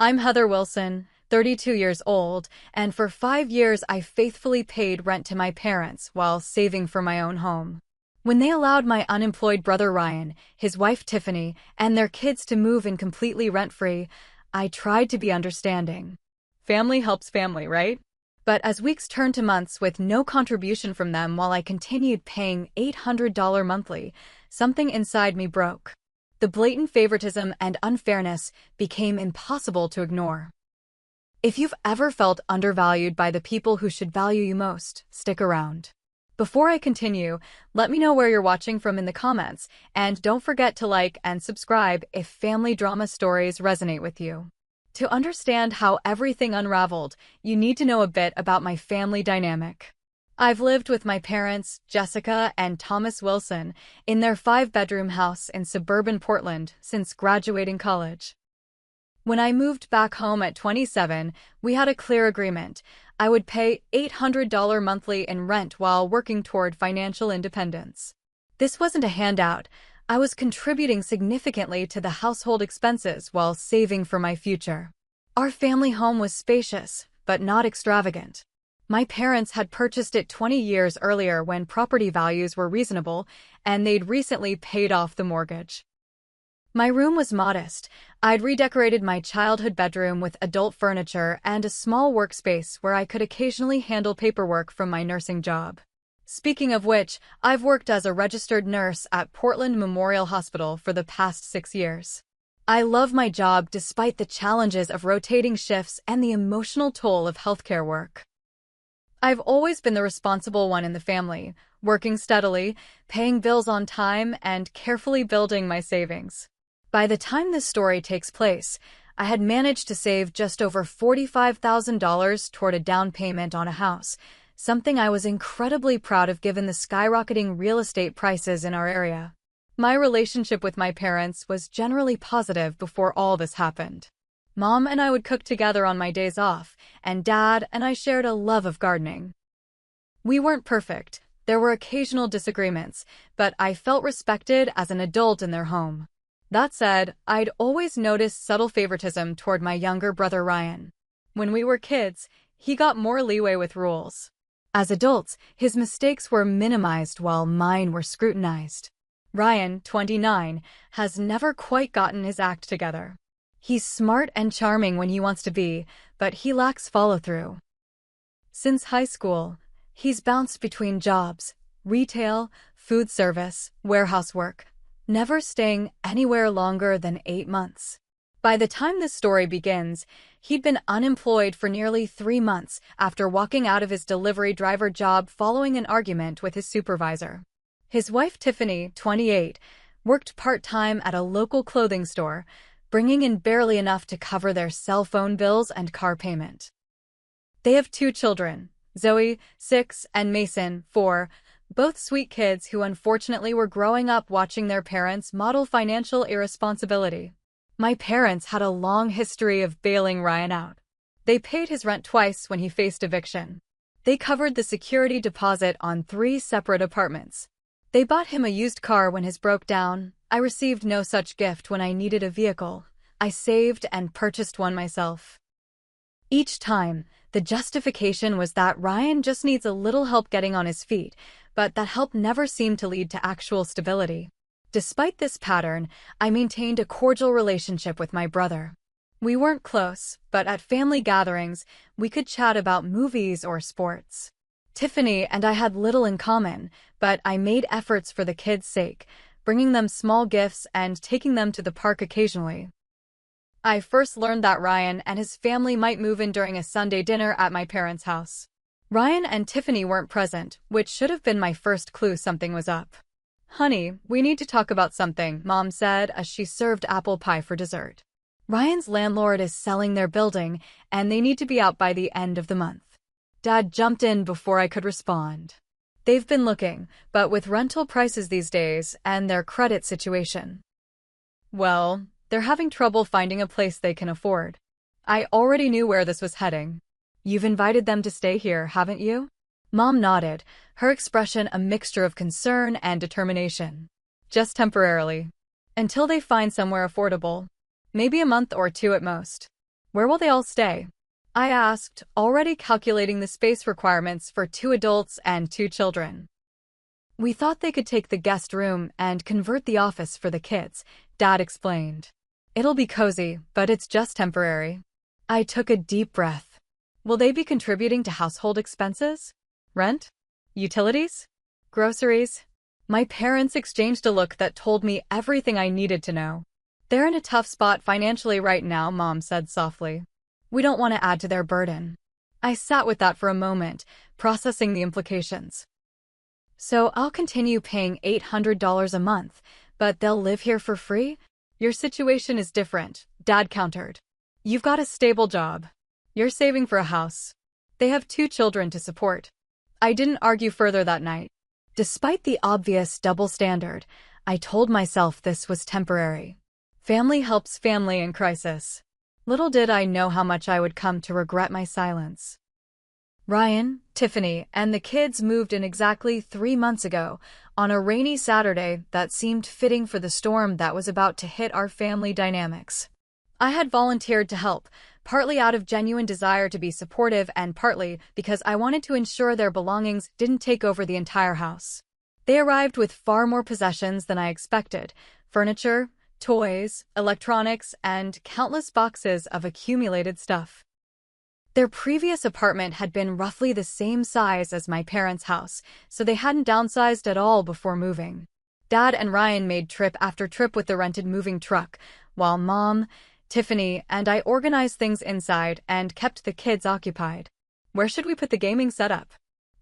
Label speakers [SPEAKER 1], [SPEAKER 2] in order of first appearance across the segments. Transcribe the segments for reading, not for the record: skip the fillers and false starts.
[SPEAKER 1] I'm Heather Wilson, 32 years old, and for 5 years I faithfully paid rent to my parents while saving for my own home. When they allowed my unemployed brother Ryan, his wife Tiffany, and their kids to move in completely rent-free, I tried to be understanding. Family helps family, right? But as weeks turned to months with no contribution from them while I continued paying $800 monthly, something inside me broke. The blatant favoritism and unfairness became impossible to ignore. If you've ever felt undervalued by the people who should value you most, stick around. Before I continue, let me know where you're watching from in the comments, and don't forget to like and subscribe if family drama stories resonate with you. To understand how everything unraveled, you need to know a bit about my family dynamic. I've lived with my parents, Jessica and Thomas Wilson, in their 5-bedroom house in suburban Portland since graduating college. When I moved back home at 27, we had a clear agreement. I would pay $800 monthly in rent while working toward financial independence. This wasn't a handout. I was contributing significantly to the household expenses while saving for my future. Our family home was spacious, but not extravagant. My parents had purchased it 20 years earlier when property values were reasonable, and they'd recently paid off the mortgage. My room was modest. I'd redecorated my childhood bedroom with adult furniture and a small workspace where I could occasionally handle paperwork from my nursing job. Speaking of which, I've worked as a registered nurse at Portland Memorial Hospital for the past 6 years. I love my job despite the challenges of rotating shifts and the emotional toll of healthcare work. I've always been the responsible one in the family, working steadily, paying bills on time, and carefully building my savings. By the time this story takes place, I had managed to save just over $45,000 toward a down payment on a house, something I was incredibly proud of given the skyrocketing real estate prices in our area. My relationship with my parents was generally positive before all this happened. Mom and I would cook together on my days off, and Dad and I shared a love of gardening. We weren't perfect. There were occasional disagreements, but I felt respected as an adult in their home. That said, I'd always noticed subtle favoritism toward my younger brother Ryan. When we were kids, he got more leeway with rules. As adults, his mistakes were minimized while mine were scrutinized. Ryan, 29, has never quite gotten his act together. He's smart and charming when he wants to be, but he lacks follow-through. Since high school, he's bounced between jobs, retail, food service, warehouse work, never staying anywhere longer than 8 months. By the time this story begins, he'd been unemployed for nearly 3 months after walking out of his delivery driver job following an argument with his supervisor. His wife Tiffany, 28, worked part-time at a local clothing store, bringing in barely enough to cover their cell phone bills and car payment. They have 2 children, Zoe, 6, and Mason, 4, both sweet kids who unfortunately were growing up watching their parents model financial irresponsibility. My parents had a long history of bailing Ryan out. They paid his rent twice when he faced eviction. They covered the security deposit on 3 separate apartments. They bought him a used car when his broke down. I received no such gift when I needed a vehicle. I saved and purchased one myself. Each time, the justification was that Ryan just needs a little help getting on his feet, but that help never seemed to lead to actual stability. Despite this pattern, I maintained a cordial relationship with my brother. We weren't close, but at family gatherings, we could chat about movies or sports. Tiffany and I had little in common, but I made efforts for the kids' sake, bringing them small gifts and taking them to the park occasionally. I first learned that Ryan and his family might move in during a Sunday dinner at my parents' house. Ryan and Tiffany weren't present, which should have been my first clue something was up. "Honey, we need to talk about something," Mom said as she served apple pie for dessert. "Ryan's landlord is selling their building, and they need to be out by the end of the month." Dad jumped in before I could respond. "They've been looking, but with rental prices these days and their credit situation, well, they're having trouble finding a place they can afford." I already knew where this was heading. "You've invited them to stay here, haven't you?" Mom nodded, her expression a mixture of concern and determination. "Just temporarily. Until they find somewhere affordable. Maybe a month or 2 at most." Where will they all stay? I asked, already calculating the space requirements for 2 adults and 2 children. We thought they could take the guest room and convert the office for the kids, Dad explained. It'll be cozy, but it's just temporary. I took a deep breath. Will they be contributing to household expenses? Rent? Utilities? Groceries? My parents exchanged a look that told me everything I needed to know. They're in a tough spot financially right now, Mom said softly. We don't want to add to their burden. I sat with that for a moment, processing the implications. So I'll continue paying $800 a month, but they'll live here for free? Your situation is different, Dad countered. You've got a stable job. You're saving for a house. They have 2 children to support. I didn't argue further that night. Despite the obvious double standard, I told myself this was temporary. Family helps family in crisis. Little did I know how much I would come to regret my silence. Ryan, Tiffany, and the kids moved in exactly 3 months ago, on a rainy Saturday that seemed fitting for the storm that was about to hit our family dynamics. I had volunteered to help, partly out of genuine desire to be supportive and partly because I wanted to ensure their belongings didn't take over the entire house. They arrived with far more possessions than I expected: furniture, toys, electronics, and countless boxes of accumulated stuff. Their previous apartment had been roughly the same size as my parents' house, so they hadn't downsized at all before moving. Dad and Ryan made trip after trip with the rented moving truck, while Mom, Tiffany, and I organized things inside and kept the kids occupied. Where should we put the gaming setup?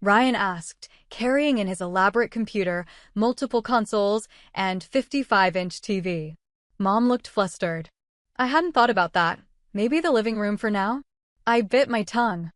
[SPEAKER 1] Ryan asked, carrying in his elaborate computer, multiple consoles, and 55-inch TV. Mom looked flustered. I hadn't thought about that. Maybe the living room for now? I bit my tongue.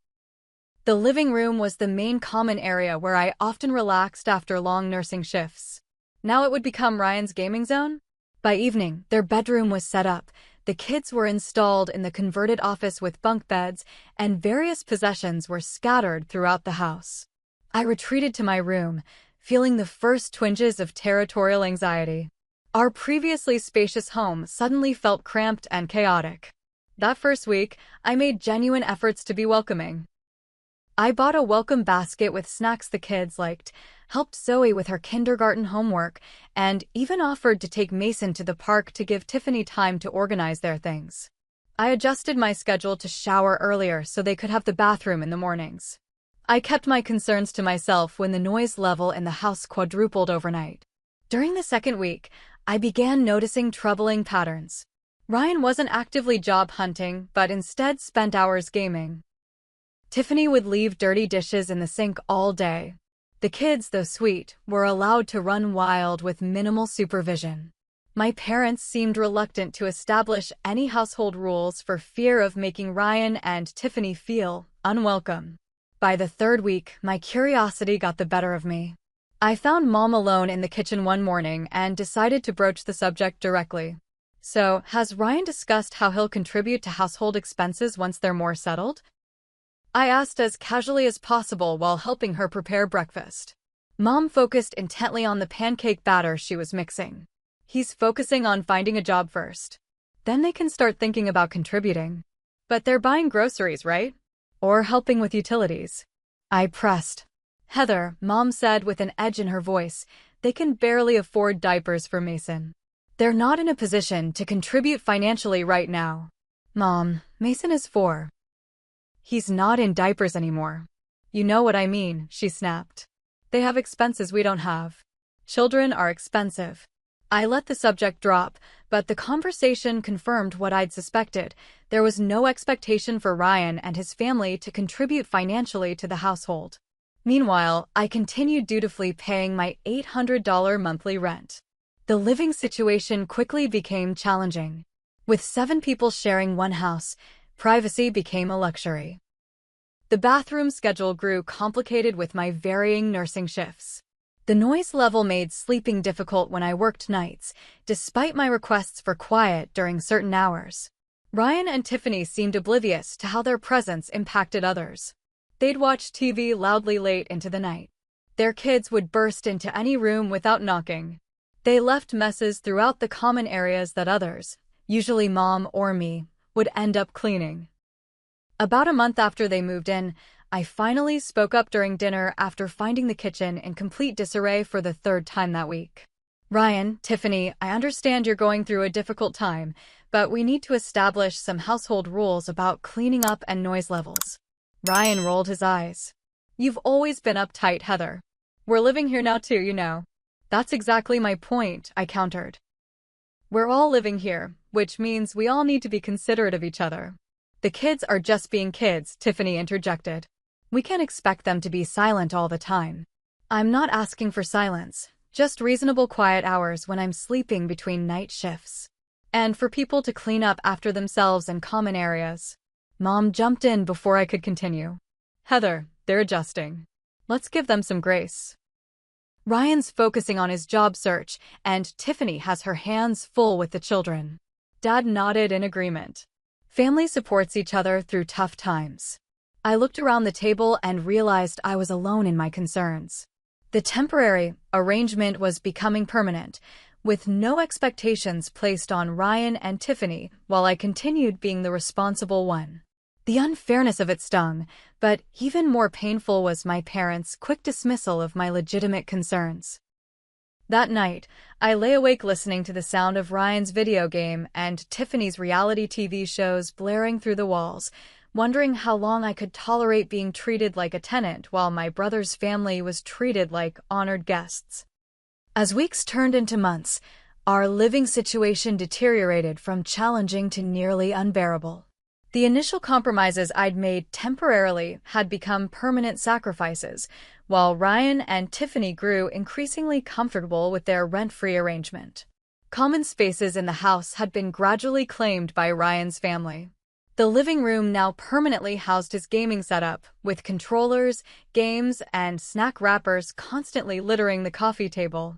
[SPEAKER 1] The living room was the main common area where I often relaxed after long nursing shifts. Now it would become Ryan's gaming zone? By evening, their bedroom was set up. The kids were installed in the converted office with bunk beds, and various possessions were scattered throughout the house. I retreated to my room, feeling the first twinges of territorial anxiety. Our previously spacious home suddenly felt cramped and chaotic. That first week, I made genuine efforts to be welcoming. I bought a welcome basket with snacks the kids liked, helped Zoe with her kindergarten homework, and even offered to take Mason to the park to give Tiffany time to organize their things. I adjusted my schedule to shower earlier so they could have the bathroom in the mornings. I kept my concerns to myself when the noise level in the house quadrupled overnight. During the second week, I began noticing troubling patterns. Ryan wasn't actively job hunting, but instead spent hours gaming. Tiffany would leave dirty dishes in the sink all day. The kids, though sweet, were allowed to run wild with minimal supervision. My parents seemed reluctant to establish any household rules for fear of making Ryan and Tiffany feel unwelcome. By the third week, my curiosity got the better of me. I found Mom alone in the kitchen one morning and decided to broach the subject directly. So, has Ryan discussed how he'll contribute to household expenses once they're more settled? I asked as casually as possible while helping her prepare breakfast. Mom focused intently on the pancake batter she was mixing. He's focusing on finding a job first. Then they can start thinking about contributing. But they're buying groceries, right? Or helping with utilities. I pressed. Heather, Mom said with an edge in her voice, they can barely afford diapers for Mason. They're not in a position to contribute financially right now. Mom, Mason is 4. He's not in diapers anymore. You know what I mean, she snapped. They have expenses we don't have. Children are expensive. I let the subject drop, but the conversation confirmed what I'd suspected. There was no expectation for Ryan and his family to contribute financially to the household. Meanwhile, I continued dutifully paying my $800 monthly rent. The living situation quickly became challenging. With 7 people sharing one house, privacy became a luxury. The bathroom schedule grew complicated with my varying nursing shifts. The noise level made sleeping difficult when I worked nights, despite my requests for quiet during certain hours. Ryan and Tiffany seemed oblivious to how their presence impacted others. They'd watch TV loudly late into the night. Their kids would burst into any room without knocking. They left messes throughout the common areas that others, usually Mom or me, would end up cleaning. About a month after they moved in, I finally spoke up during dinner after finding the kitchen in complete disarray for the third time that week. "Ryan, Tiffany, I understand you're going through a difficult time, but we need to establish some household rules about cleaning up and noise levels." Ryan rolled his eyes. "You've always been uptight, Heather. We're living here now too, you know." "That's exactly my point," I countered. "We're all living here, which means we all need to be considerate of each other." "The kids are just being kids," Tiffany interjected. "We can't expect them to be silent all the time." "I'm not asking for silence, just reasonable quiet hours when I'm sleeping between night shifts. And for people to clean up after themselves in common areas." Mom jumped in before I could continue. "Heather, they're adjusting. Let's give them some grace." Ryan's focusing on his job search, and Tiffany has her hands full with the children. Dad nodded in agreement. Family supports each other through tough times. I looked around the table and realized I was alone in my concerns. The temporary arrangement was becoming permanent, with no expectations placed on Ryan and Tiffany while I continued being the responsible one. The unfairness of it stung, but even more painful was my parents' quick dismissal of my legitimate concerns. That night, I lay awake listening to the sound of Ryan's video game and Tiffany's reality TV shows blaring through the walls, wondering how long I could tolerate being treated like a tenant while my brother's family was treated like honored guests. As weeks turned into months, our living situation deteriorated from challenging to nearly unbearable. The initial compromises I'd made temporarily had become permanent sacrifices, while Ryan and Tiffany grew increasingly comfortable with their rent-free arrangement. Common spaces in the house had been gradually claimed by Ryan's family. The living room now permanently housed his gaming setup, with controllers, games, and snack wrappers constantly littering the coffee table.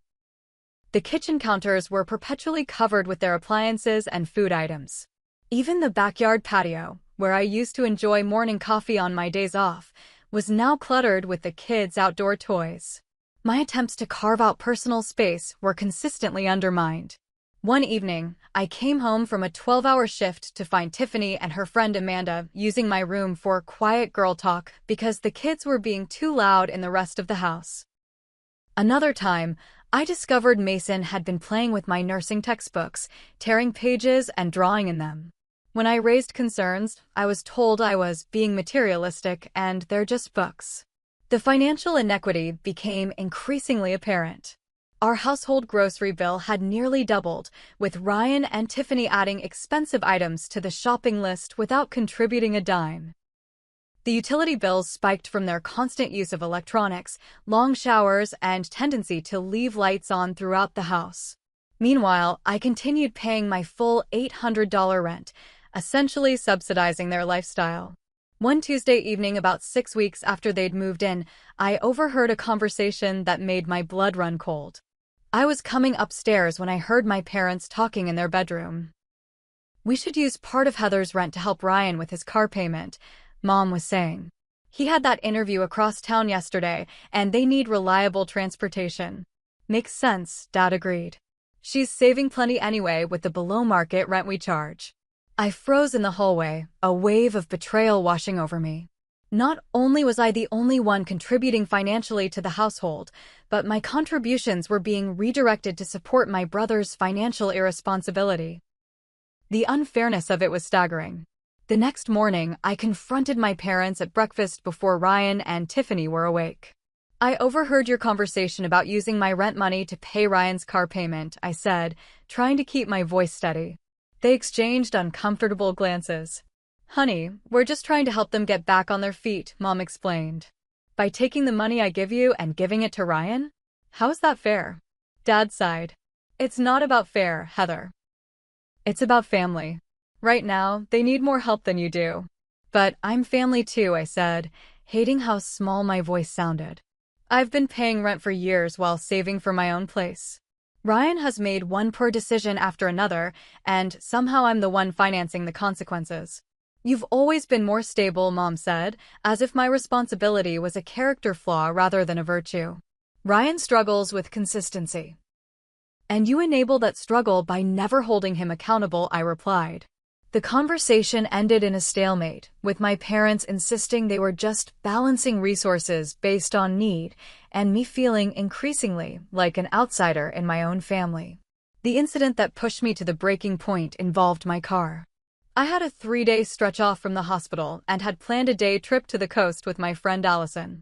[SPEAKER 1] The kitchen counters were perpetually covered with their appliances and food items. Even the backyard patio, where I used to enjoy morning coffee on my days off, was now cluttered with the kids' outdoor toys. My attempts to carve out personal space were consistently undermined. One evening, I came home from a 12-hour shift to find Tiffany and her friend Amanda using my room for quiet girl talk because the kids were being too loud in the rest of the house. Another time, I discovered Mason had been playing with my nursing textbooks, tearing pages and drawing in them. When I raised concerns, I was told I was being materialistic and they're just books. The financial inequity became increasingly apparent. Our household grocery bill had nearly doubled, with Ryan and Tiffany adding expensive items to the shopping list without contributing a dime. The utility bills spiked from their constant use of electronics, long showers, and tendency to leave lights on throughout the house. Meanwhile, I continued paying my full $800 rent, essentially subsidizing their lifestyle. One Tuesday evening, about 6 weeks after they'd moved in, I overheard a conversation that made my blood run cold. I was coming upstairs when I heard my parents talking in their bedroom. "We should use part of Heather's rent to help Ryan with his car payment," Mom was saying. "He had that interview across town yesterday, and they need reliable transportation." "Makes sense," Dad agreed. "She's saving plenty anyway with the below-market rent we charge." I froze in the hallway, a wave of betrayal washing over me. Not only was I the only one contributing financially to the household, but my contributions were being redirected to support my brother's financial irresponsibility. The unfairness of it was staggering. The next morning, I confronted my parents at breakfast before Ryan and Tiffany were awake. "I overheard your conversation about using my rent money to pay Ryan's car payment," I said, trying to keep my voice steady. They exchanged uncomfortable glances. "Honey, we're just trying to help them get back on their feet," Mom explained. "By taking the money I give you and giving it to Ryan? How is that fair?" Dad sighed. "It's not about fair, Heather. It's about family. Right now, they need more help than you do." "But I'm family too," I said, hating how small my voice sounded. "I've been paying rent for years while saving for my own place. Ryan has made one poor decision after another, and somehow I'm the one financing the consequences." "You've always been more stable," Mom said, as if my responsibility was a character flaw rather than a virtue. "Ryan struggles with consistency. And you enable that struggle by never holding him accountable," I replied. The conversation ended in a stalemate, with my parents insisting they were just balancing resources based on need, and me feeling increasingly like an outsider in my own family. The incident that pushed me to the breaking point involved my car. I had a 3-day stretch off from the hospital and had planned a day trip to the coast with my friend Allison.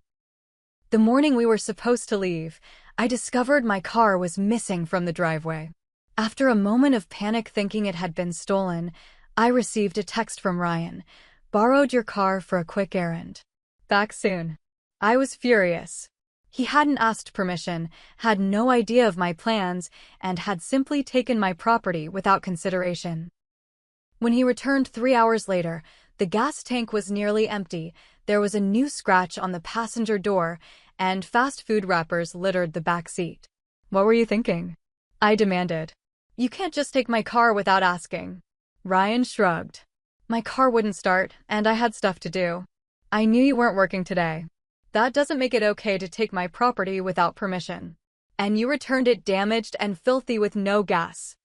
[SPEAKER 1] The morning we were supposed to leave, I discovered my car was missing from the driveway. After a moment of panic thinking it had been stolen, I received a text from Ryan. "Borrowed your car for a quick errand. Back soon." I was furious. He hadn't asked permission, had no idea of my plans, and had simply taken my property without consideration. When he returned 3 hours later, the gas tank was nearly empty, there was a new scratch on the passenger door, and fast food wrappers littered the back seat. "What were you thinking?" I demanded. "You can't just take my car without asking." Ryan shrugged. "My car wouldn't start, and I had stuff to do. I knew you weren't working today. That doesn't make it okay to take my property without permission. And you returned it damaged and filthy with no gas."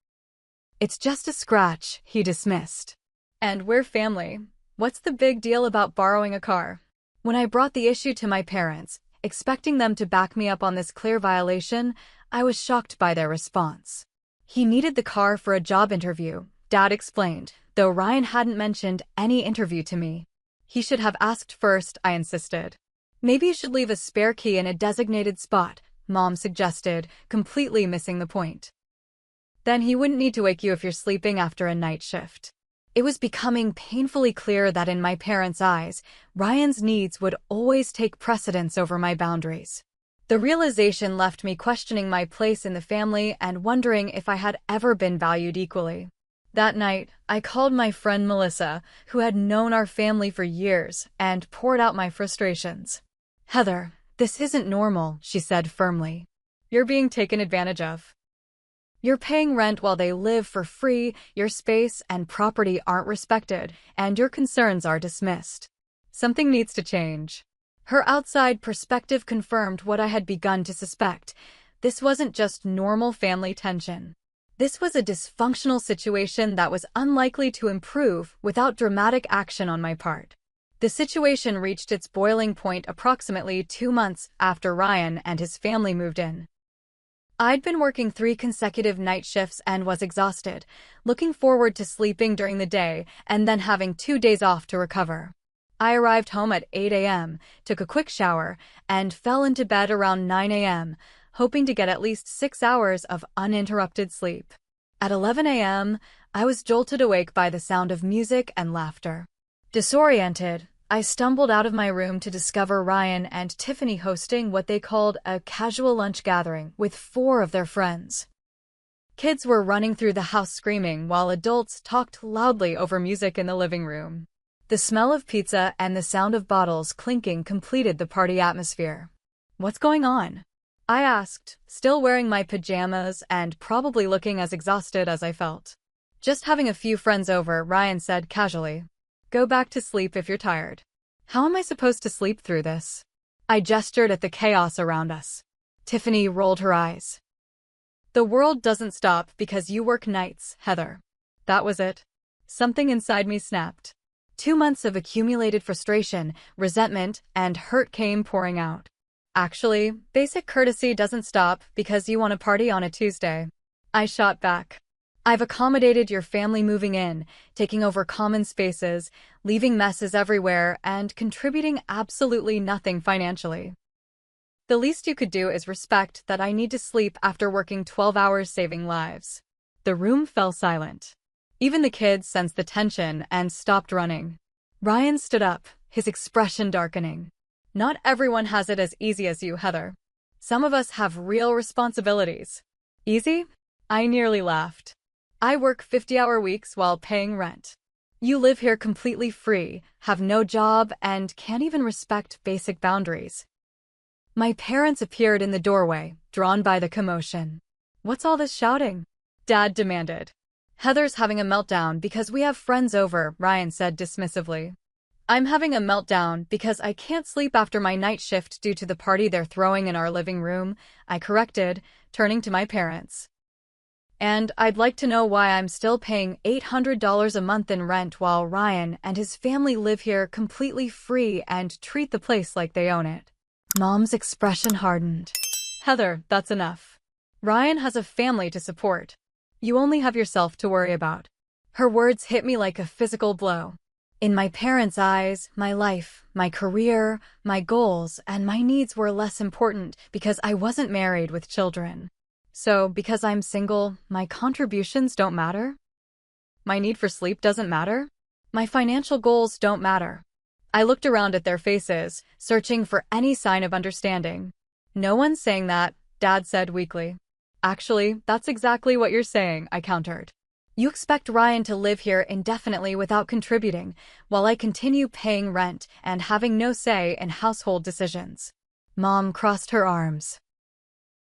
[SPEAKER 1] "It's just a scratch," he dismissed. "And we're family. What's the big deal about borrowing a car?" When I brought the issue to my parents, expecting them to back me up on this clear violation, I was shocked by their response. "He needed the car for a job interview," Dad explained, though Ryan hadn't mentioned any interview to me. "He should have asked first," I insisted. "Maybe you should leave a spare key in a designated spot," Mom suggested, completely missing the point. "Then he wouldn't need to wake you if you're sleeping after a night shift." It was becoming painfully clear that in my parents' eyes, Ryan's needs would always take precedence over my boundaries. The realization left me questioning my place in the family and wondering if I had ever been valued equally. That night, I called my friend Melissa, who had known our family for years, and poured out my frustrations. "Heather, this isn't normal," she said firmly. "You're being taken advantage of. You're paying rent while they live for free, your space and property aren't respected, and your concerns are dismissed. Something needs to change." Her outside perspective confirmed what I had begun to suspect. This wasn't just normal family tension. This was a dysfunctional situation that was unlikely to improve without dramatic action on my part. The situation reached its boiling point approximately 2 months after Ryan and his family moved in. I'd been working 3 consecutive night shifts and was exhausted, looking forward to sleeping during the day and then having 2 days off to recover. I arrived home at 8 a.m., took a quick shower, and fell into bed around 9 a.m., hoping to get at least 6 hours of uninterrupted sleep. At 11 a.m., I was jolted awake by the sound of music and laughter. Disoriented, I stumbled out of my room to discover Ryan and Tiffany hosting what they called a casual lunch gathering with 4 of their friends. Kids were running through the house screaming while adults talked loudly over music in the living room. The smell of pizza and the sound of bottles clinking completed the party atmosphere. "What's going on?" I asked, still wearing my pajamas and probably looking as exhausted as I felt. "Just having a few friends over," Ryan said casually. "Go back to sleep if you're tired." "How am I supposed to sleep through this?" I gestured at the chaos around us. Tiffany rolled her eyes. "The world doesn't stop because you work nights, Heather." That was it. Something inside me snapped. 2 months of accumulated frustration, resentment, and hurt came pouring out. "Actually, basic courtesy doesn't stop because you want to party on a Tuesday." I shot back. "I've accommodated your family moving in, taking over common spaces, leaving messes everywhere, and contributing absolutely nothing financially. The least you could do is respect that I need to sleep after working 12 hours saving lives." The room fell silent. Even the kids sensed the tension and stopped running. Ryan stood up, his expression darkening. "Not everyone has it as easy as you, Heather. Some of us have real responsibilities." "Easy?" I nearly laughed. "I work 50-hour weeks while paying rent. You live here completely free, have no job, and can't even respect basic boundaries." My parents appeared in the doorway, drawn by the commotion. "What's all this shouting?" Dad demanded. "Heather's having a meltdown because we have friends over," Ryan said dismissively. "I'm having a meltdown because I can't sleep after my night shift due to the party they're throwing in our living room," I corrected, turning to my parents. And I'd like to know why I'm still paying $800 a month in rent while Ryan and his family live here completely free and treat the place like they own it. Mom's expression hardened. Heather, that's enough. Ryan has a family to support. You only have yourself to worry about. Her words hit me like a physical blow. In my parents' eyes, my life, my career, my goals, and my needs were less important because I wasn't married with children. So, because I'm single, my contributions don't matter? My need for sleep doesn't matter? My financial goals don't matter. I looked around at their faces, searching for any sign of understanding. No one's saying that, Dad said weakly. Actually, that's exactly what you're saying, I countered. You expect Ryan to live here indefinitely without contributing, while I continue paying rent and having no say in household decisions. Mom crossed her arms.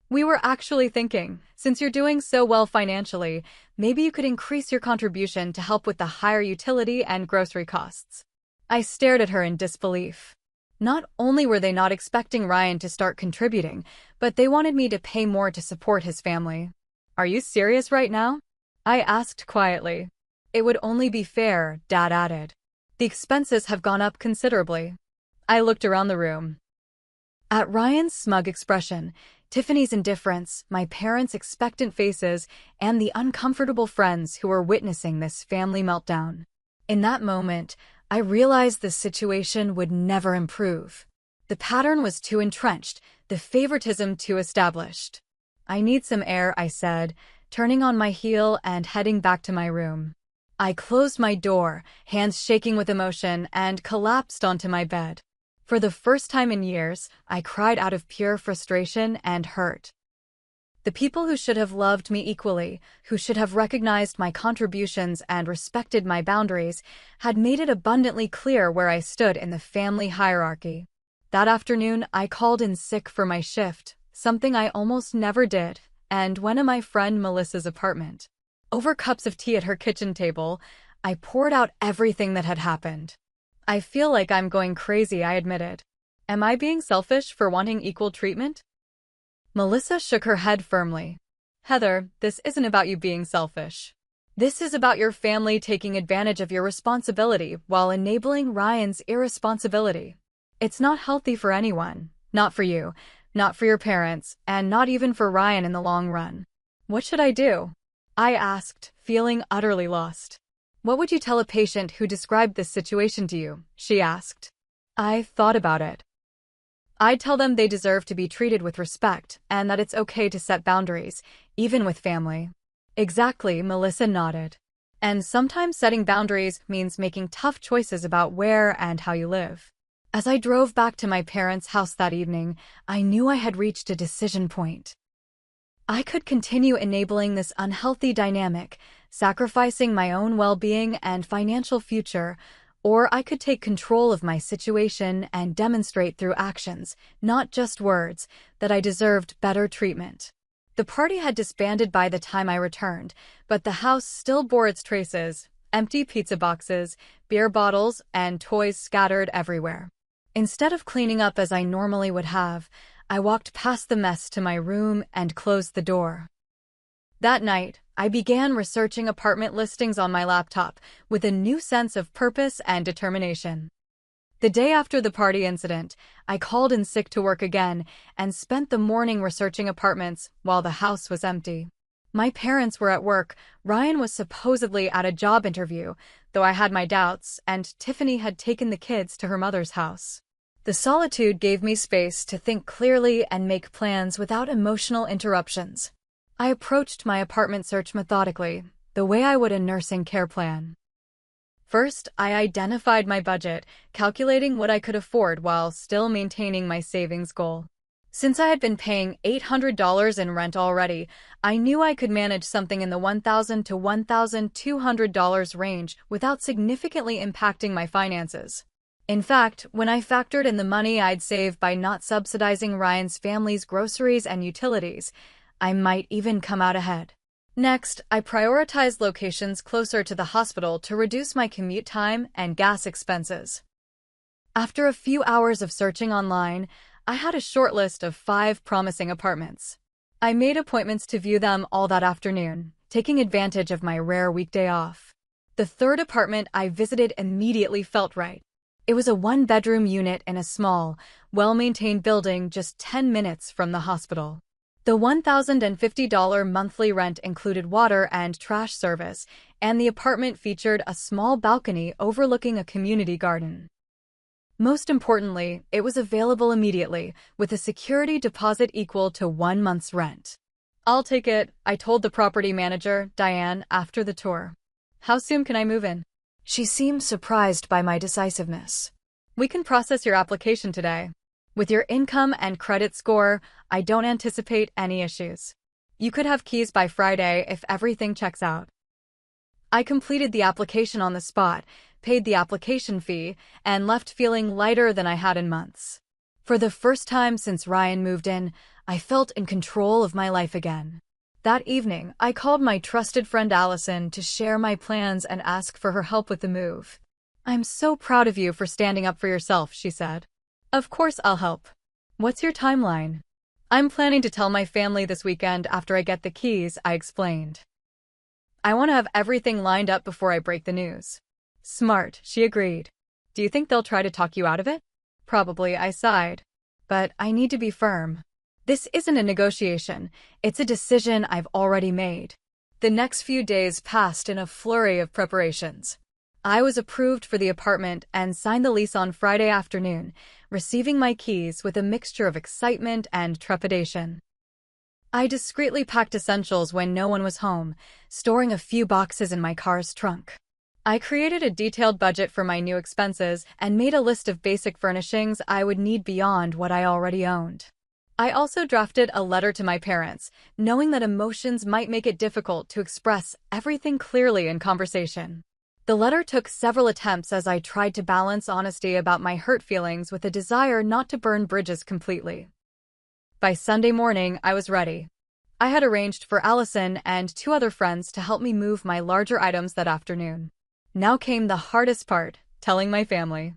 [SPEAKER 1] We were actually thinking, since you're doing so well financially, maybe you could increase your contribution to help with the higher utility and grocery costs. I stared at her in disbelief. Not only were they not expecting Ryan to start contributing, but they wanted me to pay more to support his family. Are you serious right now? I asked quietly. It would only be fair, Dad added. The expenses have gone up considerably. I looked around the room. At Ryan's smug expression, Tiffany's indifference, my parents' expectant faces, and the uncomfortable friends who were witnessing this family meltdown. In that moment, I realized the situation would never improve. The pattern was too entrenched, the favoritism too established. I need some air, I said, turning on my heel and heading back to my room. I closed my door, hands shaking with emotion, and collapsed onto my bed. For the first time in years, I cried out of pure frustration and hurt. The people who should have loved me equally, who should have recognized my contributions and respected my boundaries, had made it abundantly clear where I stood in the family hierarchy. That afternoon, I called in sick for my shift, something I almost never did, and went to my friend Melissa's apartment. Over cups of tea at her kitchen table, I poured out everything that had happened. I feel like I'm going crazy, I admitted. Am I being selfish for wanting equal treatment? Melissa shook her head firmly. Heather, this isn't about you being selfish. This is about your family taking advantage of your responsibility while enabling Ryan's irresponsibility. It's not healthy for anyone, not for you, not for your parents, and not even for Ryan in the long run. What should I do? I asked, feeling utterly lost. What would you tell a patient who described this situation to you? She asked. I thought about it. I'd tell them they deserve to be treated with respect and that it's okay to set boundaries, even with family. Exactly, Melissa nodded. And sometimes setting boundaries means making tough choices about where and how you live. As I drove back to my parents' house that evening, I knew I had reached a decision point. I could continue enabling this unhealthy dynamic, sacrificing my own well-being and financial future, or I could take control of my situation and demonstrate through actions, not just words, that I deserved better treatment. The party had disbanded by the time I returned, but the house still bore its traces: empty pizza boxes, beer bottles, and toys scattered everywhere. Instead of cleaning up as I normally would have, I walked past the mess to my room and closed the door. That night, I began researching apartment listings on my laptop with a new sense of purpose and determination. The day after the party incident, I called in sick to work again and spent the morning researching apartments while the house was empty. My parents were at work, Ryan was supposedly at a job interview, though I had my doubts, and Tiffany had taken the kids to her mother's house. The solitude gave me space to think clearly and make plans without emotional interruptions. I approached my apartment search methodically, the way I would a nursing care plan. First, I identified my budget, calculating what I could afford while still maintaining my savings goal. Since I had been paying $800 in rent already, I knew I could manage something in the $1,000 to $1,200 range without significantly impacting my finances. In fact, when I factored in the money I'd save by not subsidizing Ryan's family's groceries and utilities, I might even come out ahead. Next, I prioritized locations closer to the hospital to reduce my commute time and gas expenses. After a few hours of searching online, I had a short list of 5 promising apartments. I made appointments to view them all that afternoon, taking advantage of my rare weekday off. The third apartment I visited immediately felt right. It was a one-bedroom unit in a small, well-maintained building just 10 minutes from the hospital. The $1,050 monthly rent included water and trash service, and the apartment featured a small balcony overlooking a community garden. Most importantly, it was available immediately, with a security deposit equal to 1 month's rent. "I'll take it," I told the property manager, Diane, after the tour. "How soon can I move in?" She seemed surprised by my decisiveness. "We can process your application today. With your income and credit score, I don't anticipate any issues. You could have keys by Friday if everything checks out." I completed the application on the spot, paid the application fee, and left feeling lighter than I had in months. For the first time since Ryan moved in, I felt in control of my life again. That evening, I called my trusted friend Allison to share my plans and ask for her help with the move. "I'm so proud of you for standing up for yourself," she said. "Of course I'll help. What's your timeline?" "I'm planning to tell my family this weekend after I get the keys," I explained. "I want to have everything lined up before I break the news." "Smart," she agreed. "Do you think they'll try to talk you out of it?" "Probably," I sighed. "But I need to be firm. This isn't a negotiation, it's a decision I've already made." The next few days passed in a flurry of preparations. I was approved for the apartment and signed the lease on Friday afternoon, receiving my keys with a mixture of excitement and trepidation. I discreetly packed essentials when no one was home, storing a few boxes in my car's trunk. I created a detailed budget for my new expenses and made a list of basic furnishings I would need beyond what I already owned. I also drafted a letter to my parents, knowing that emotions might make it difficult to express everything clearly in conversation. The letter took several attempts as I tried to balance honesty about my hurt feelings with a desire not to burn bridges completely. By Sunday morning, I was ready. I had arranged for Allison and 2 other friends to help me move my larger items that afternoon. Now came the hardest part, telling my family.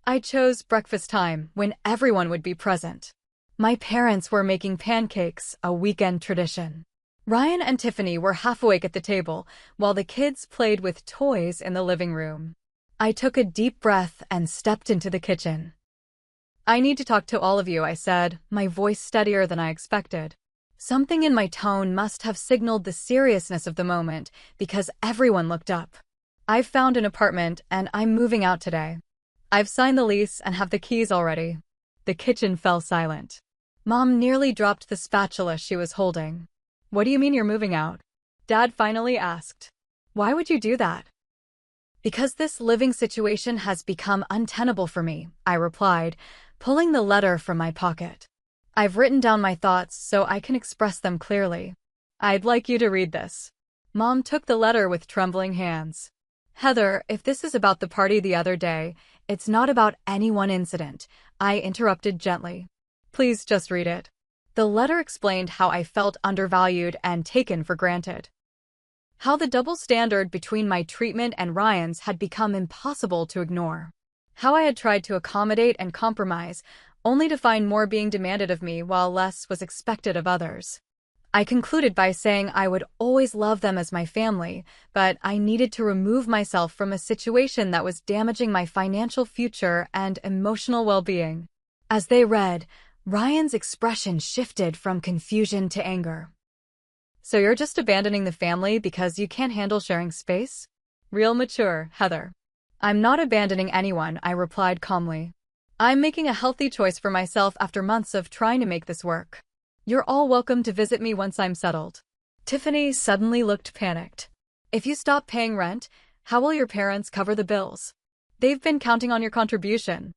[SPEAKER 1] I chose breakfast time, when everyone would be present. My parents were making pancakes, a weekend tradition. Ryan and Tiffany were half awake at the table, while the kids played with toys in the living room. I took a deep breath and stepped into the kitchen. "I need to talk to all of you," I said, my voice steadier than I expected. Something in my tone must have signaled the seriousness of the moment, because everyone looked up. "I've found an apartment, and I'm moving out today. I've signed the lease and have the keys already." The kitchen fell silent. Mom nearly dropped the spatula she was holding. "What do you mean you're moving out?" Dad finally asked. "Why would you do that?" "Because this living situation has become untenable for me," I replied, pulling the letter from my pocket. "I've written down my thoughts so I can express them clearly. I'd like you to read this." Mom took the letter with trembling hands. "Heather, if this is about the party the other day, it's not about any one incident," I interrupted gently. "Please just read it." The letter explained how I felt undervalued and taken for granted. How the double standard between my treatment and Ryan's had become impossible to ignore. How I had tried to accommodate and compromise, only to find more being demanded of me while less was expected of others. I concluded by saying I would always love them as my family, but I needed to remove myself from a situation that was damaging my financial future and emotional well-being. As they read, Ryan's expression shifted from confusion to anger. "So you're just abandoning the family because you can't handle sharing space? Real mature, Heather." "I'm not abandoning anyone," I replied calmly. "I'm making a healthy choice for myself after months of trying to make this work. You're all welcome to visit me once I'm settled." Tiffany suddenly looked panicked. "If you stop paying rent, how will your parents cover the bills? They've been counting on your contribution."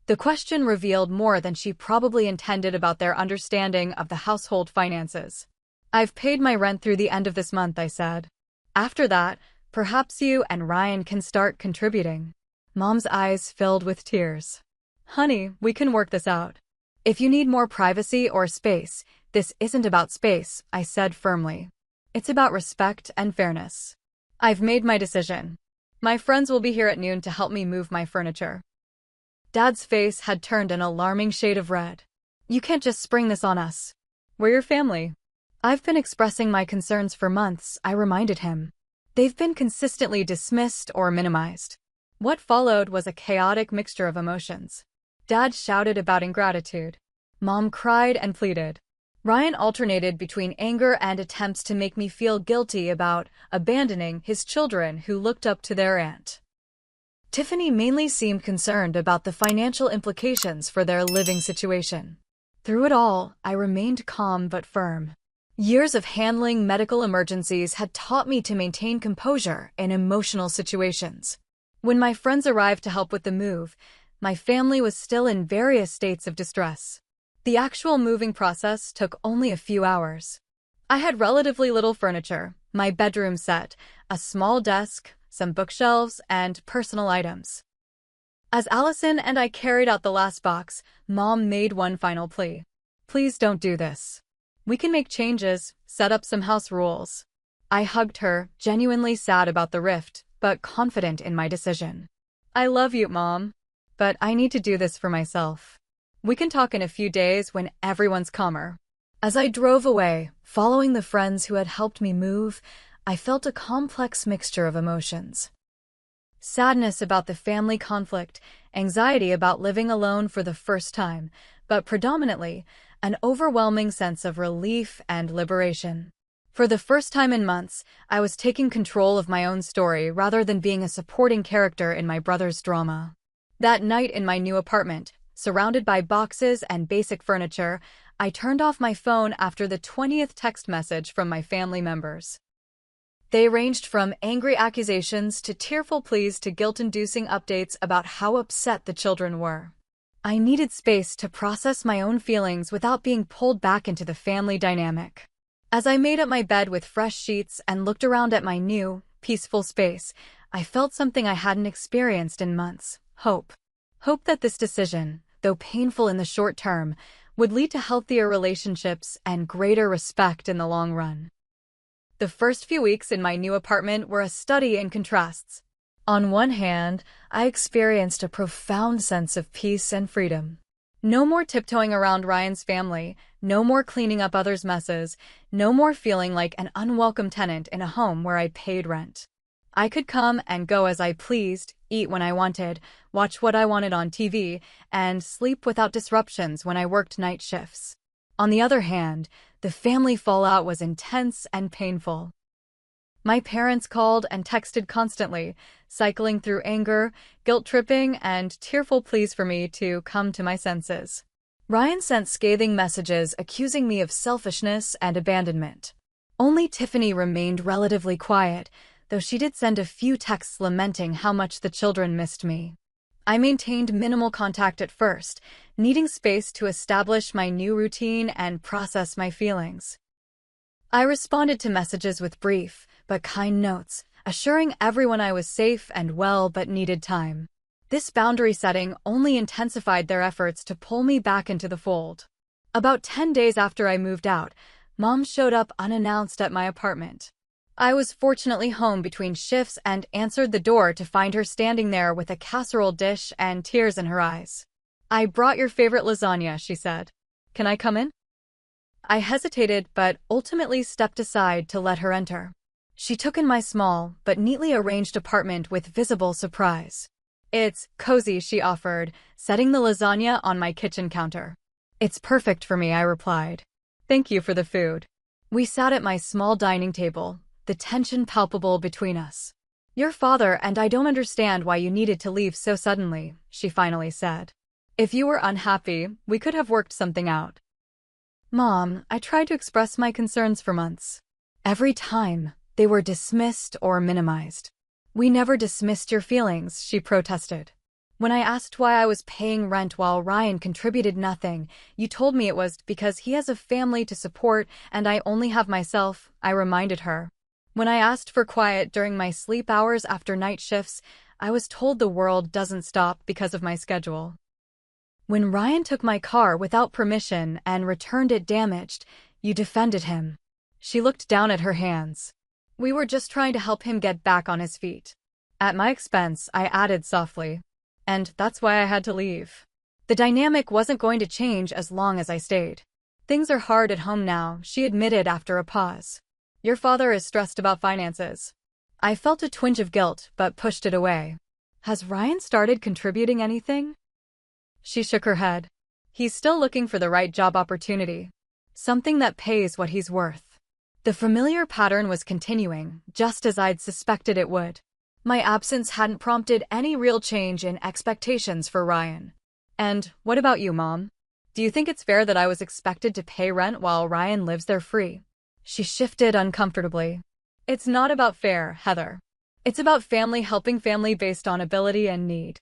[SPEAKER 1] The question revealed more than she probably intended about their understanding of the household finances. "I've paid my rent through the end of this month," I said. "After that, perhaps you and Ryan can start contributing." Mom's eyes filled with tears. "Honey, we can work this out. If you need more privacy or space, this isn't about space," I said firmly. "It's about respect and fairness. I've made my decision. My friends will be here at noon to help me move my furniture." Dad's face had turned an alarming shade of red. "You can't just spring this on us. We're your family. I've been expressing my concerns for months, I reminded him. They've been consistently dismissed or minimized. What followed was a chaotic mixture of emotions. Dad shouted about ingratitude. Mom cried and pleaded. Ryan alternated between anger and attempts to make me feel guilty about abandoning his children who looked up to their aunt. Tiffany mainly seemed concerned about the financial implications for their living situation. Through it all, I remained calm but firm. Years of handling medical emergencies had taught me to maintain composure in emotional situations. When my friends arrived to help with the move, my family was still in various states of distress. The actual moving process took only a few hours. I had relatively little furniture, my bedroom set, a small desk, some bookshelves, and personal items. As Allison and I carried out the last box, Mom made one final plea. Please don't do this. We can make changes, set up some house rules. I hugged her, genuinely sad about the rift, but confident in my decision. I love you, Mom, but I need to do this for myself. We can talk in a few days when everyone's calmer. As I drove away, following the friends who had helped me move, I felt a complex mixture of emotions. Sadness about the family conflict, anxiety about living alone for the first time, but predominantly, an overwhelming sense of relief and liberation. For the first time in months, I was taking control of my own story rather than being a supporting character in my brother's drama. That night in my new apartment, surrounded by boxes and basic furniture, I turned off my phone after the 20th text message from my family members. They ranged from angry accusations to tearful pleas to guilt-inducing updates about how upset the children were. I needed space to process my own feelings without being pulled back into the family dynamic. As I made up my bed with fresh sheets and looked around at my new, peaceful space, I felt something I hadn't experienced in months: hope. Hope that this decision, though painful in the short term, would lead to healthier relationships and greater respect in the long run. The first few weeks in my new apartment were a study in contrasts. On one hand, I experienced a profound sense of peace and freedom. No more tiptoeing around Ryan's family, no more cleaning up others' messes, no more feeling like an unwelcome tenant in a home where I paid rent. I could come and go as I pleased, eat when I wanted, watch what I wanted on TV, and sleep without disruptions when I worked night shifts. On the other hand, the family fallout was intense and painful. My parents called and texted constantly, cycling through anger, guilt-tripping, and tearful pleas for me to come to my senses. Ryan sent scathing messages accusing me of selfishness and abandonment. Only Tiffany remained relatively quiet, though she did send a few texts lamenting how much the children missed me. I maintained minimal contact at first, needing space to establish my new routine and process my feelings. I responded to messages with brief, but kind notes, assuring everyone I was safe and well but needed time. This boundary setting only intensified their efforts to pull me back into the fold. About 10 days after I moved out, Mom showed up unannounced at my apartment. I was fortunately home between shifts and answered the door to find her standing there with a casserole dish and tears in her eyes. "I brought your favorite lasagna," she said. "Can I come in?" I hesitated but ultimately stepped aside to let her enter. She took in my small but neatly arranged apartment with visible surprise. "It's cozy," she offered, setting the lasagna on my kitchen counter. "It's perfect for me," I replied. "Thank you for the food." We sat at my small dining table, the tension palpable between us. "Your father and I don't understand why you needed to leave so suddenly," she finally said. "If you were unhappy, we could have worked something out." "Mom," I tried to express my concerns for months. Every time, they were dismissed or minimized. "We never dismissed your feelings," she protested. "When I asked why I was paying rent while Ryan contributed nothing, you told me it was because he has a family to support and I only have myself," I reminded her. "When I asked for quiet during my sleep hours after night shifts, I was told the world doesn't stop because of my schedule. When Ryan took my car without permission and returned it damaged, you defended him." She looked down at her hands. "We were just trying to help him get back on his feet." At my expense, I added softly. "And that's why I had to leave." The dynamic wasn't going to change as long as I stayed. Things are hard at home now, she admitted after a pause. Your father is stressed about finances. I felt a twinge of guilt, but pushed it away. Has Ryan started contributing anything? She shook her head. He's still looking for the right job opportunity. Something that pays what he's worth. The familiar pattern was continuing, just as I'd suspected it would. My absence hadn't prompted any real change in expectations for Ryan. And what about you, Mom? Do you think it's fair that I was expected to pay rent while Ryan lives there free? She shifted uncomfortably. It's not about fair, Heather. It's about family helping family based on ability and need.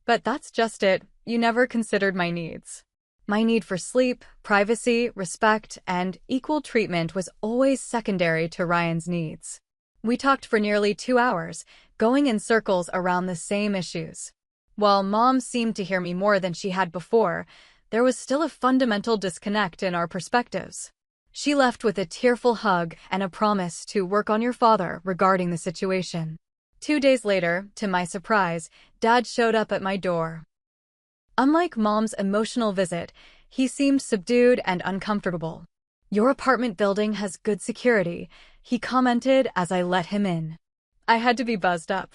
[SPEAKER 1] But that's just it. You never considered my needs. My need for sleep, privacy, respect, and equal treatment was always secondary to Ryan's needs. We talked for nearly 2 hours, going in circles around the same issues. While Mom seemed to hear me more than she had before, there was still a fundamental disconnect in our perspectives. She left with a tearful hug and a promise to work on your father regarding the situation. 2 days later, to my surprise, Dad showed up at my door. Unlike Mom's emotional visit, he seemed subdued and uncomfortable. Your apartment building has good security, he commented as I let him in. I had to be buzzed up.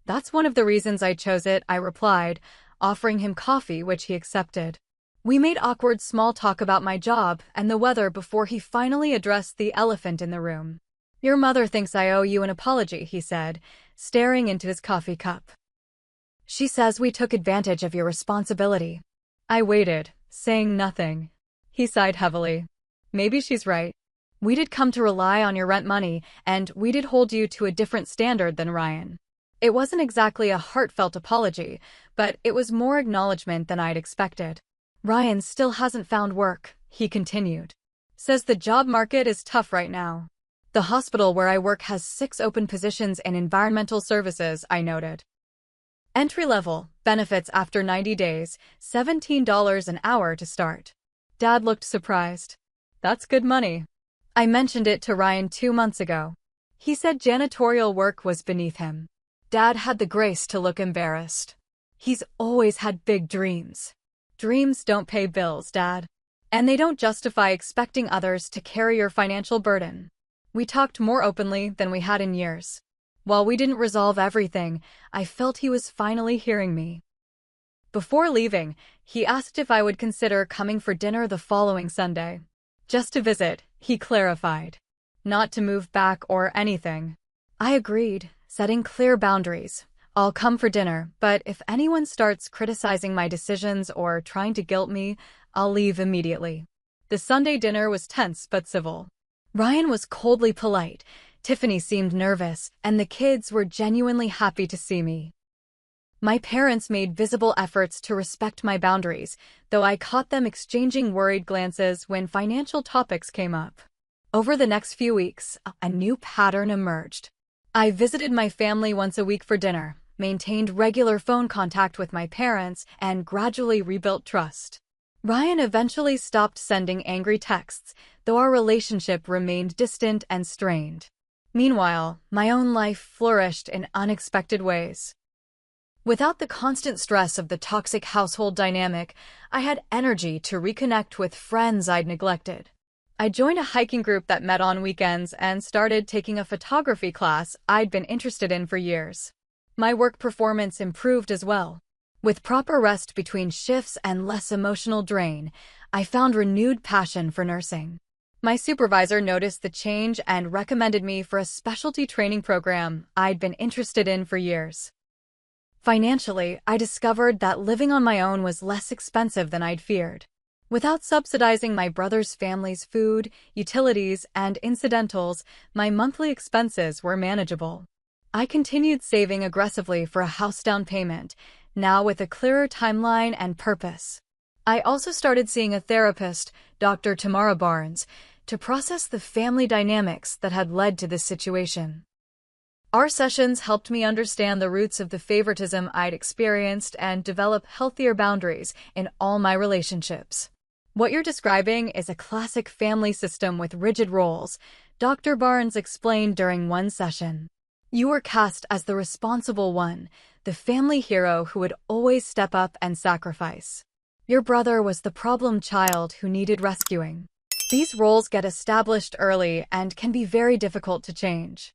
[SPEAKER 1] That's one of the reasons I chose it, I replied, offering him coffee, which he accepted. We made awkward small talk about my job and the weather before he finally addressed the elephant in the room. Your mother thinks I owe you an apology, he said, staring into his coffee cup. She says we took advantage of your responsibility. I waited, saying nothing. He sighed heavily. Maybe she's right. We did come to rely on your rent money, and we did hold you to a different standard than Ryan. It wasn't exactly a heartfelt apology, but it was more acknowledgement than I'd expected. Ryan still hasn't found work, he continued. Says the job market is tough right now. The hospital where I work has 6 open positions in environmental services, I noted. Entry-level, benefits after 90 days, $17 an hour to start. Dad looked surprised. That's good money. I mentioned it to Ryan 2 months ago. He said janitorial work was beneath him. Dad had the grace to look embarrassed. He's always had big dreams. Dreams don't pay bills, Dad. And they don't justify expecting others to carry your financial burden. We talked more openly than we had in years. While we didn't resolve everything, I felt he was finally hearing me. Before leaving, he asked if I would consider coming for dinner the following Sunday. Just to visit, he clarified. Not to move back or anything. I agreed, setting clear boundaries. I'll come for dinner, but if anyone starts criticizing my decisions or trying to guilt me, I'll leave immediately. The Sunday dinner was tense but civil. Ryan was coldly polite, Tiffany seemed nervous, and the kids were genuinely happy to see me. My parents made visible efforts to respect my boundaries, though I caught them exchanging worried glances when financial topics came up. Over the next few weeks, a new pattern emerged. I visited my family once a week for dinner, maintained regular phone contact with my parents, and gradually rebuilt trust. Ryan eventually stopped sending angry texts, though our relationship remained distant and strained. Meanwhile, my own life flourished in unexpected ways. Without the constant stress of the toxic household dynamic, I had energy to reconnect with friends I'd neglected. I joined a hiking group that met on weekends and started taking a photography class I'd been interested in for years. My work performance improved as well. With proper rest between shifts and less emotional drain, I found renewed passion for nursing. My supervisor noticed the change and recommended me for a specialty training program I'd been interested in for years. Financially, I discovered that living on my own was less expensive than I'd feared. Without subsidizing my brother's family's food, utilities, and incidentals, my monthly expenses were manageable. I continued saving aggressively for a house down payment, now with a clearer timeline and purpose. I also started seeing a therapist, Dr. Tamara Barnes, to process the family dynamics that had led to this situation. Our sessions helped me understand the roots of the favoritism I'd experienced and develop healthier boundaries in all my relationships. What you're describing is a classic family system with rigid roles, Dr. Barnes explained during one session. You were cast as the responsible one, the family hero who would always step up and sacrifice. Your brother was the problem child who needed rescuing. These roles get established early and can be very difficult to change.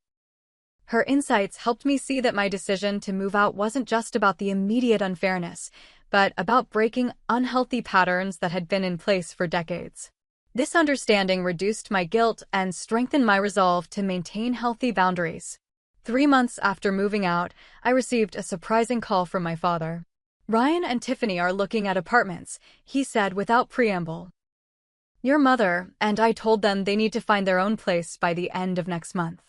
[SPEAKER 1] Her insights helped me see that my decision to move out wasn't just about the immediate unfairness, but about breaking unhealthy patterns that had been in place for decades. This understanding reduced my guilt and strengthened my resolve to maintain healthy boundaries. 3 months after moving out, I received a surprising call from my father. "Ryan and Tiffany are looking at apartments," he said without preamble. "Your mother and I told them they need to find their own place by the end of next month."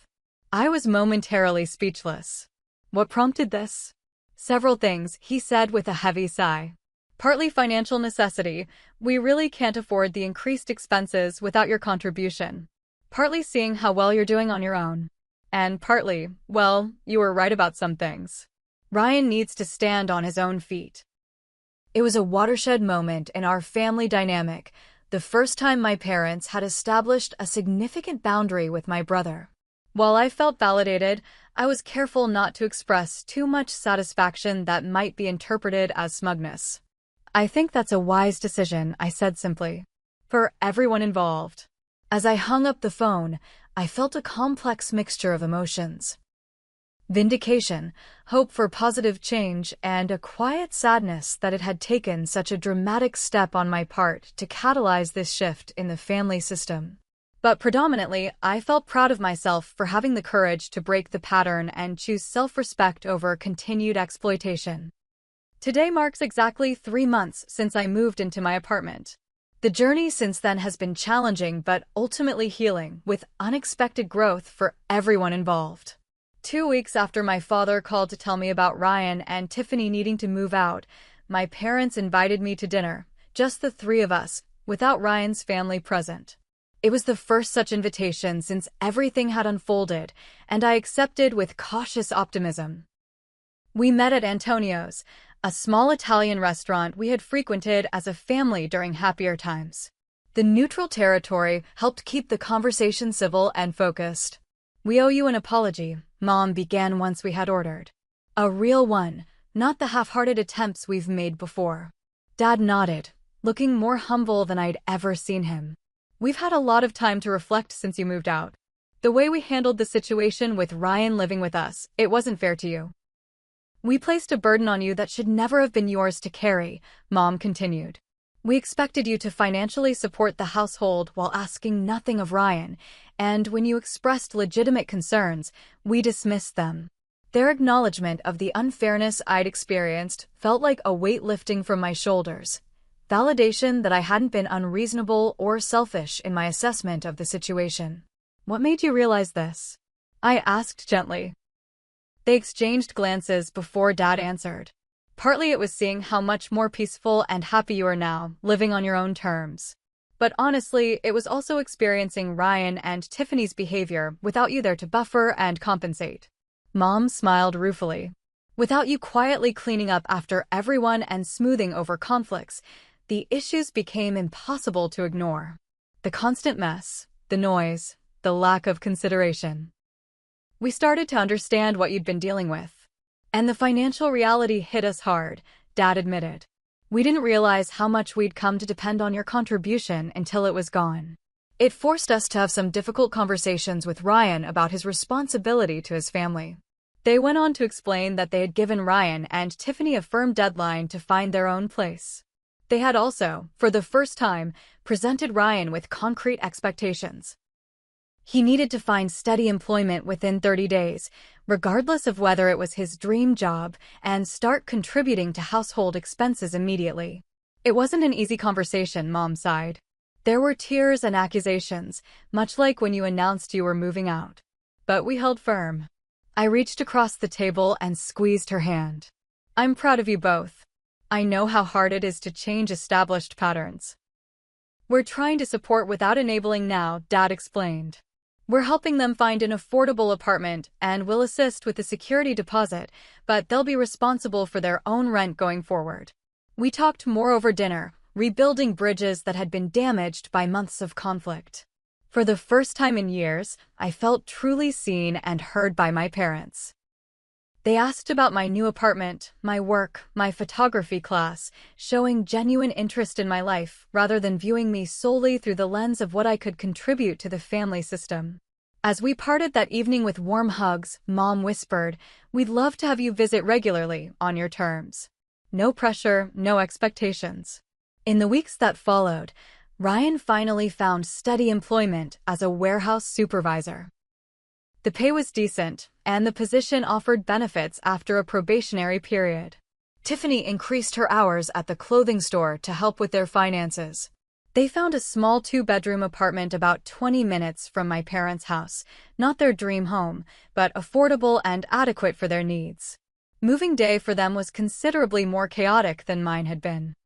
[SPEAKER 1] I was momentarily speechless. What prompted this? Several things, he said with a heavy sigh. Partly financial necessity. We really can't afford the increased expenses without your contribution. Partly seeing how well you're doing on your own. And partly, well, you were right about some things. Ryan needs to stand on his own feet. It was a watershed moment in our family dynamic, the first time my parents had established a significant boundary with my brother. While I felt validated, I was careful not to express too much satisfaction that might be interpreted as smugness. "I think that's a wise decision," I said simply. "For everyone involved." As I hung up the phone, I felt a complex mixture of emotions. Vindication, hope for positive change, and a quiet sadness that it had taken such a dramatic step on my part to catalyze this shift in the family system. But predominantly, I felt proud of myself for having the courage to break the pattern and choose self-respect over continued exploitation. Today marks exactly 3 months since I moved into my apartment. The journey since then has been challenging but ultimately healing, with unexpected growth for everyone involved. 2 weeks after my father called to tell me about Ryan and Tiffany needing to move out, my parents invited me to dinner, just the three of us, without Ryan's family present. It was the first such invitation since everything had unfolded, and I accepted with cautious optimism. We met at Antonio's, a small Italian restaurant we had frequented as a family during happier times. The neutral territory helped keep the conversation civil and focused. "We owe you an apology," Mom began once we had ordered. "A real one, not the half-hearted attempts we've made before." Dad nodded, looking more humble than I'd ever seen him. "We've had a lot of time to reflect since you moved out. The way we handled the situation with Ryan living with us, it wasn't fair to you. We placed a burden on you that should never have been yours to carry," Mom continued. "We expected you to financially support the household while asking nothing of Ryan, and when you expressed legitimate concerns, we dismissed them." Their acknowledgement of the unfairness I'd experienced felt like a weight lifting from my shoulders. Validation that I hadn't been unreasonable or selfish in my assessment of the situation. "What made you realize this?" I asked gently. They exchanged glances before Dad answered. "Partly it was seeing how much more peaceful and happy you are now, living on your own terms. But honestly, it was also experiencing Ryan and Tiffany's behavior without you there to buffer and compensate." Mom smiled ruefully. "Without you quietly cleaning up after everyone and smoothing over conflicts, the issues became impossible to ignore. The constant mess, the noise, the lack of consideration. We started to understand what you'd been dealing with. And the financial reality hit us hard," Dad admitted. "We didn't realize how much we'd come to depend on your contribution until it was gone. It forced us to have some difficult conversations with Ryan about his responsibility to his family." They went on to explain that they had given Ryan and Tiffany a firm deadline to find their own place. They had also, for the first time, presented Ryan with concrete expectations. He needed to find steady employment within 30 days, regardless of whether it was his dream job, and start contributing to household expenses immediately. It wasn't an easy conversation, Mom sighed. There were tears and accusations, much like when you announced you were moving out. But we held firm. I reached across the table and squeezed her hand. "I'm proud of you both. I know how hard it is to change established patterns. We're trying to support without enabling now," Dad explained. "We're helping them find an affordable apartment and will assist with the security deposit, but they'll be responsible for their own rent going forward." We talked more over dinner, rebuilding bridges that had been damaged by months of conflict. For the first time in years, I felt truly seen and heard by my parents. They asked about my new apartment, my work, my photography class, showing genuine interest in my life rather than viewing me solely through the lens of what I could contribute to the family system. As we parted that evening with warm hugs, Mom whispered, "We'd love to have you visit regularly, on your terms. No pressure, no expectations." In the weeks that followed, Ryan finally found steady employment as a warehouse supervisor. The pay was decent, and the position offered benefits after a probationary period. Tiffany increased her hours at the clothing store to help with their finances. They found a small 2-bedroom apartment about 20 minutes from my parents' house, not their dream home, but affordable and adequate for their needs. Moving day for them was considerably more chaotic than mine had been.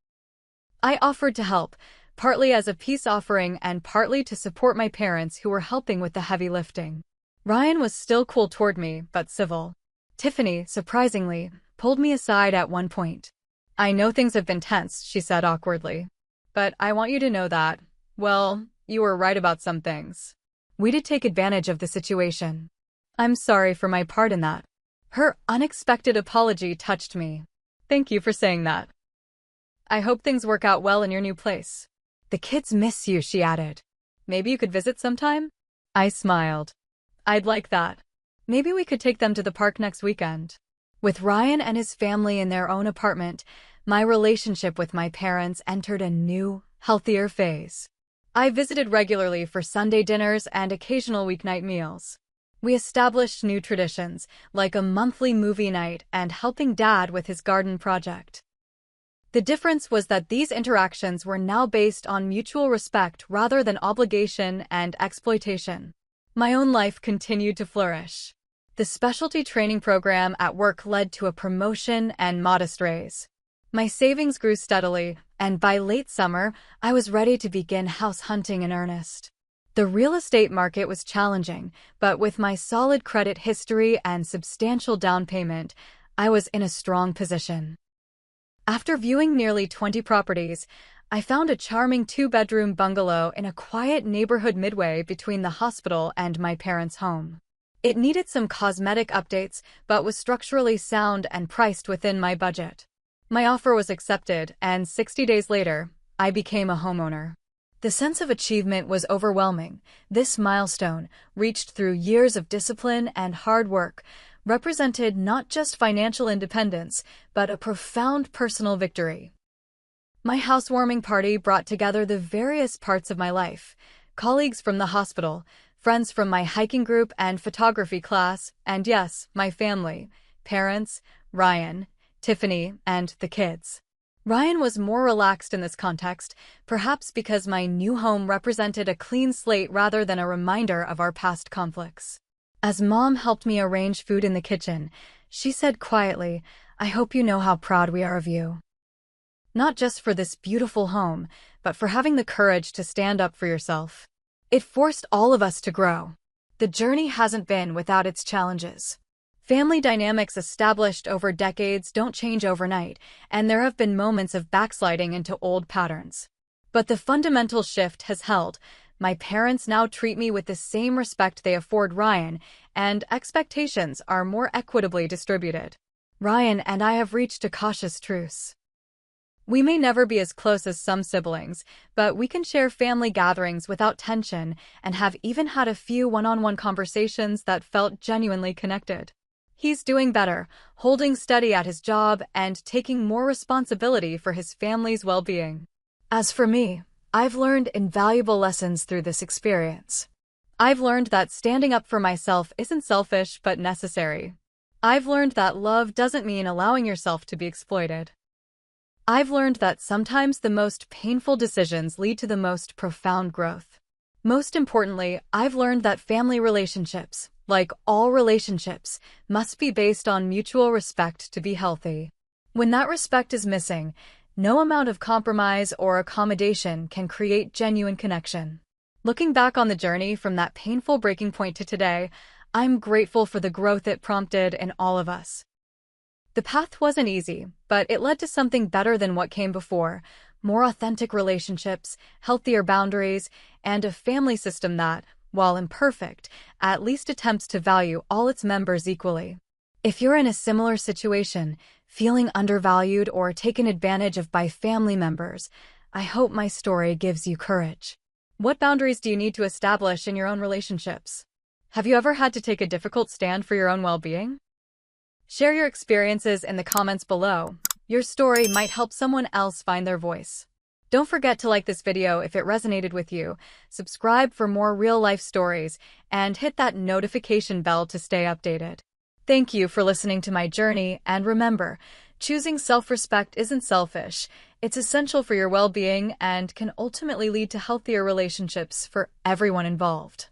[SPEAKER 1] I offered to help, partly as a peace offering and partly to support my parents who were helping with the heavy lifting. Ryan was still cool toward me, but civil. Tiffany, surprisingly, pulled me aside at one point. "I know things have been tense," she said awkwardly. "But I want you to know that, well, you were right about some things. We did take advantage of the situation. I'm sorry for my part in that." Her unexpected apology touched me. "Thank you for saying that. I hope things work out well in your new place. The kids miss you," she added. "Maybe you could visit sometime?" I smiled. "I'd like that. Maybe we could take them to the park next weekend." With Ryan and his family in their own apartment, my relationship with my parents entered a new, healthier phase. I visited regularly for Sunday dinners and occasional weeknight meals. We established new traditions, like a monthly movie night and helping Dad with his garden project. The difference was that these interactions were now based on mutual respect rather than obligation and exploitation. My own life continued to flourish. The specialty training program at work led to a promotion and modest raise. My savings grew steadily, and by late summer, I was ready to begin house hunting in earnest. The real estate market was challenging, but with my solid credit history and substantial down payment, I was in a strong position. After viewing nearly 20 properties, I found a charming 2-bedroom bungalow in a quiet neighborhood midway between the hospital and my parents' home. It needed some cosmetic updates, but was structurally sound and priced within my budget. My offer was accepted, and 60 days later, I became a homeowner. The sense of achievement was overwhelming. This milestone, reached through years of discipline and hard work, represented not just financial independence, but a profound personal victory. My housewarming party brought together the various parts of my life: colleagues from the hospital, friends from my hiking group and photography class, and yes, my family, parents, Ryan, Tiffany, and the kids. Ryan was more relaxed in this context, perhaps because my new home represented a clean slate rather than a reminder of our past conflicts. As Mom helped me arrange food in the kitchen, she said quietly, "I hope you know how proud we are of you. Not just for this beautiful home, but for having the courage to stand up for yourself." It forced all of us to grow. The journey hasn't been without its challenges. Family dynamics established over decades don't change overnight, and there have been moments of backsliding into old patterns. But the fundamental shift has held. My parents now treat me with the same respect they afford Ryan, and expectations are more equitably distributed. Ryan and I have reached a cautious truce. We may never be as close as some siblings, but we can share family gatherings without tension and have even had a few one-on-one conversations that felt genuinely connected. He's doing better, holding steady at his job and taking more responsibility for his family's well-being. As for me, I've learned invaluable lessons through this experience. I've learned that standing up for myself isn't selfish but necessary. I've learned that love doesn't mean allowing yourself to be exploited. I've learned that sometimes the most painful decisions lead to the most profound growth. Most importantly, I've learned that family relationships, like all relationships, must be based on mutual respect to be healthy. When that respect is missing, no amount of compromise or accommodation can create genuine connection. Looking back on the journey from that painful breaking point to today, I'm grateful for the growth it prompted in all of us. The path wasn't easy, but it led to something better than what came before: more authentic relationships, healthier boundaries, and a family system that, while imperfect, at least attempts to value all its members equally. If you're in a similar situation, feeling undervalued or taken advantage of by family members, I hope my story gives you courage. What boundaries do you need to establish in your own relationships? Have you ever had to take a difficult stand for your own well-being? Share your experiences in the comments below. Your story might help someone else find their voice. Don't forget to like this video if it resonated with you, subscribe for more real-life stories, and hit that notification bell to stay updated. Thank you for listening to my journey, and remember, choosing self-respect isn't selfish. It's essential for your well-being and can ultimately lead to healthier relationships for everyone involved.